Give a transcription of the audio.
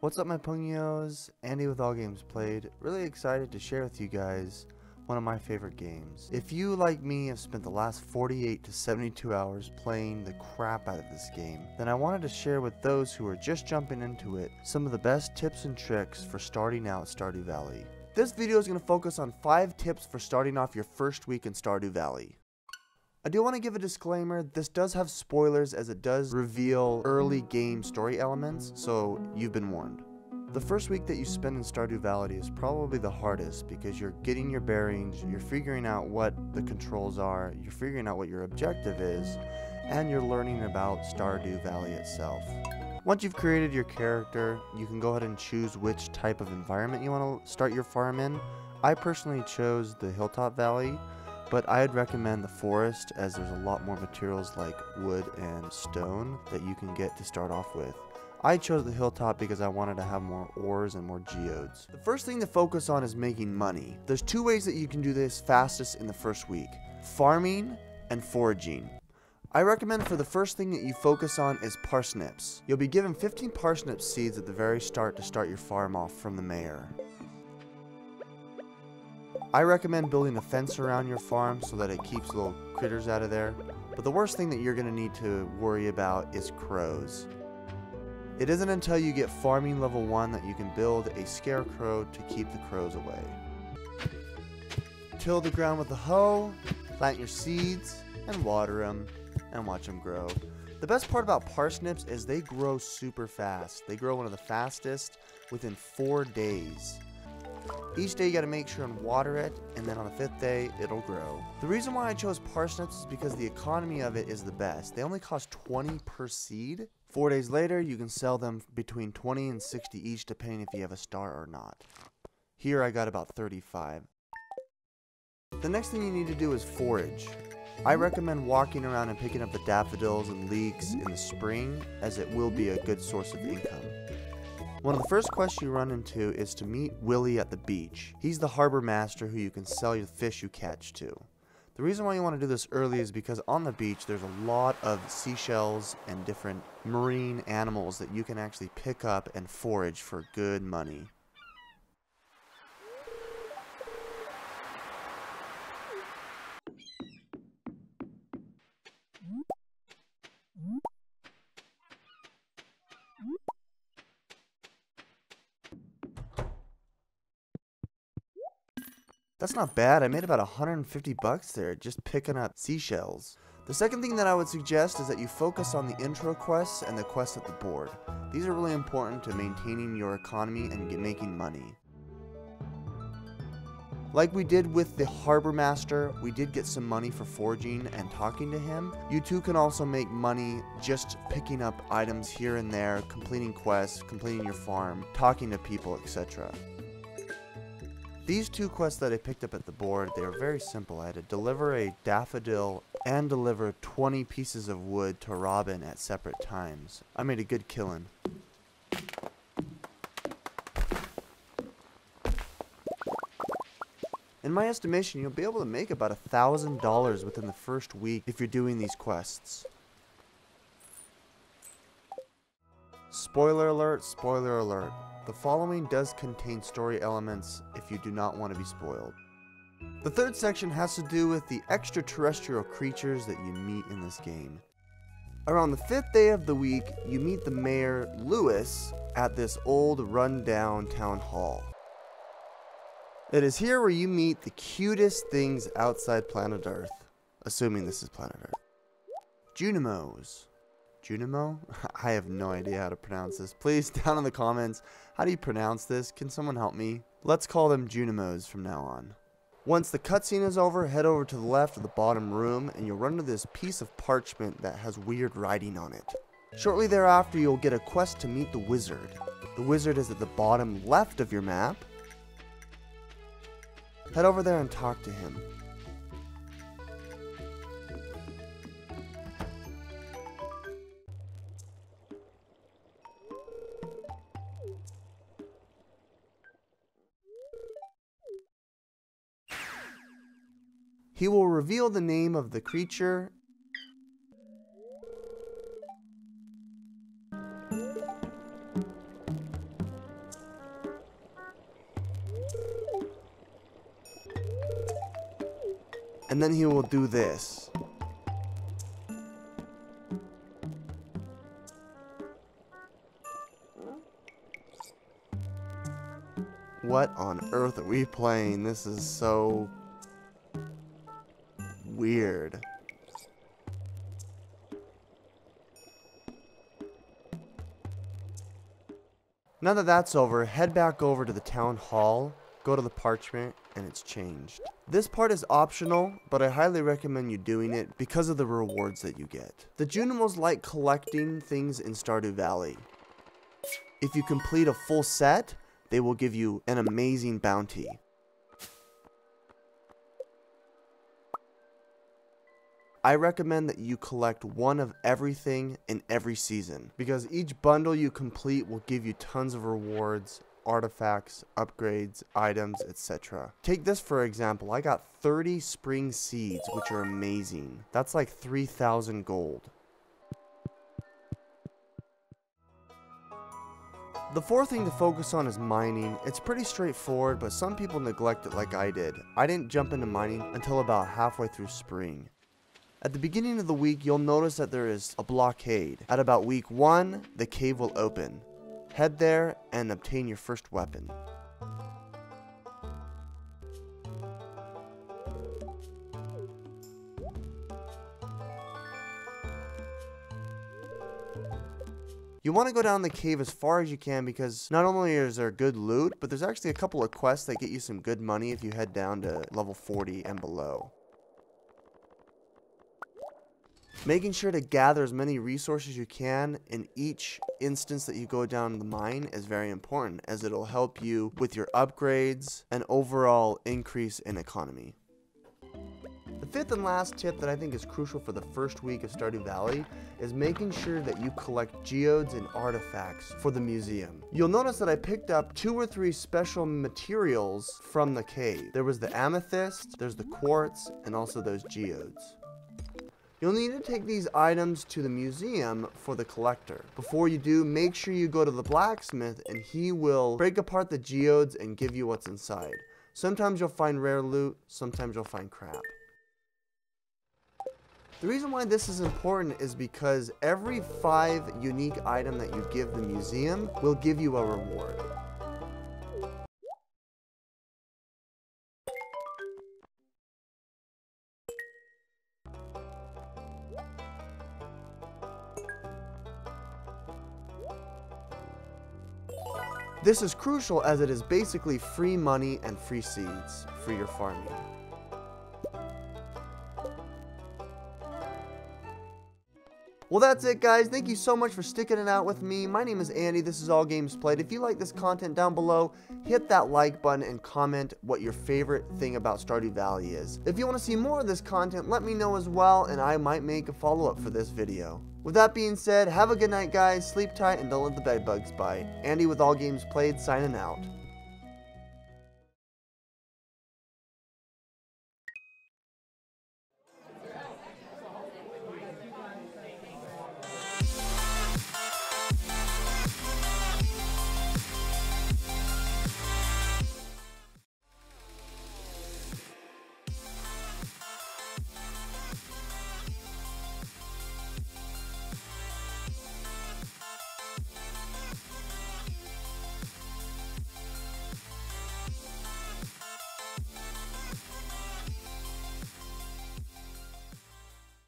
What's up my Pungios? Andy with All Games Played. Really excited to share with you guys one of my favorite games. If you, like me, have spent the last 48 to 72 hours playing the crap out of this game, then I wanted to share with those who are just jumping into it some of the best tips and tricks for starting out Stardew Valley. This video is going to focus on 5 tips for starting off your first week in Stardew Valley. I do want to give a disclaimer, this does have spoilers as it does reveal early game story elements, so you've been warned. The first week that you spend in Stardew Valley is probably the hardest because you're getting your bearings, you're figuring out what the controls are, you're figuring out what your objective is, and you're learning about Stardew Valley itself. Once you've created your character, you can go ahead and choose which type of environment you want to start your farm in. I personally chose the Hilltop Valley, but I'd recommend the forest as there's a lot more materials like wood and stone that you can get to start off with. I chose the hilltop because I wanted to have more ores and more geodes. The first thing to focus on is making money. There's 2 ways that you can do this fastest in the first week: farming and foraging. I recommend for the first thing that you focus on is parsnips. You'll be given 15 parsnip seeds at the very start to start your farm off from the mayor. I recommend building a fence around your farm so that it keeps little critters out of there. But the worst thing that you're going to need to worry about is crows. It isn't until you get farming level 1 that you can build a scarecrow to keep the crows away. Till the ground with a hoe, plant your seeds, and water them, and watch them grow. The best part about parsnips is they grow super fast. They grow one of the fastest within 4 days. Each day you gotta make sure and water it, and then on the 5th day, it'll grow. The reason why I chose parsnips is because the economy of it is the best. They only cost 20 per seed. 4 days later, you can sell them between 20 and 60 each, depending if you have a star or not. Here I got about 35. The next thing you need to do is forage. I recommend walking around and picking up the daffodils and leeks in the spring, as it will be a good source of income. One of the first quests you run into is to meet Willie at the beach. He's the harbor master who you can sell your fish you catch to. The reason why you want to do this early is because on the beach there's a lot of seashells and different marine animals that you can actually pick up and forage for good money. That's not bad. I made about 150 bucks there just picking up seashells. The second thing that I would suggest is that you focus on the intro quests and the quests at the board. These are really important to maintaining your economy and making money. Like we did with the harbor master, we did get some money for foraging and talking to him. You too can also make money just picking up items here and there, completing quests, completing your farm, talking to people, etc. These 2 quests that I picked up at the board, they are very simple. I had to deliver a daffodil and deliver 20 pieces of wood to Robin at separate times. I made a good killing. In my estimation, you'll be able to make about $1,000 within the first week if you're doing these quests. Spoiler alert, spoiler alert. The following does contain story elements if you do not want to be spoiled. The third section has to do with the extraterrestrial creatures that you meet in this game. Around the 5th day of the week, you meet the mayor, Lewis, at this old run-down town hall. It is here where you meet the cutest things outside planet Earth, assuming this is planet Earth. Junimos. Junimo? I have no idea how to pronounce this. Please, down in the comments, how do you pronounce this? Can someone help me? Let's call them Junimos from now on. Once the cutscene is over, head over to the left of the bottom room and you'll run into this piece of parchment that has weird writing on it. Shortly thereafter, you'll get a quest to meet the wizard. The wizard is at the bottom left of your map. Head over there and talk to him. He will reveal the name of the creature And then he will do this. What on earth are we playing? This is so weird. Now that that's over, head back over to the town hall, go to the parchment, and it's changed. This part is optional, but I highly recommend you doing it because of the rewards that you get. The Junimos like collecting things in Stardew Valley. If you complete a full set, they will give you an amazing bounty. I recommend that you collect one of everything in every season, because each bundle you complete will give you tons of rewards, artifacts, upgrades, items, etc. Take this for example. I got 30 spring seeds, which are amazing. That's like 3,000 gold. The fourth thing to focus on is mining. It's pretty straightforward, but some people neglect it like I did. I didn't jump into mining until about halfway through spring. At the beginning of the week, you'll notice that there is a blockade. At about week 1, the cave will open. Head there and obtain your first weapon. You want to go down the cave as far as you can because not only is there good loot, but there's actually a couple of quests that get you some good money if you head down to level 40 and below. Making sure to gather as many resources as you can in each instance that you go down the mine is very important, as it'll help you with your upgrades and overall increase in economy. The fifth and last tip that I think is crucial for the first week of Stardew Valley is making sure that you collect geodes and artifacts for the museum. You'll notice that I picked up 2 or 3 special materials from the cave. There was the amethyst, there's the quartz, and also those geodes. You'll need to take these items to the museum for the collector. Before you do, make sure you go to the blacksmith and he will break apart the geodes and give you what's inside. Sometimes you'll find rare loot, sometimes you'll find crap. The reason why this is important is because every 5 unique item that you give the museum will give you a reward. This is crucial as it is basically free money and free seeds for your farming. Well, that's it, guys. Thank you so much for sticking it out with me. My name is Andy. This is All Games Played. If you like this content, down below, hit that like button and comment what your favorite thing about Stardew Valley is. If you want to see more of this content, let me know as well, and I might make a follow-up for this video. With that being said, have a good night, guys. Sleep tight and don't let the bed bugs bite. Andy with All Games Played, signing out.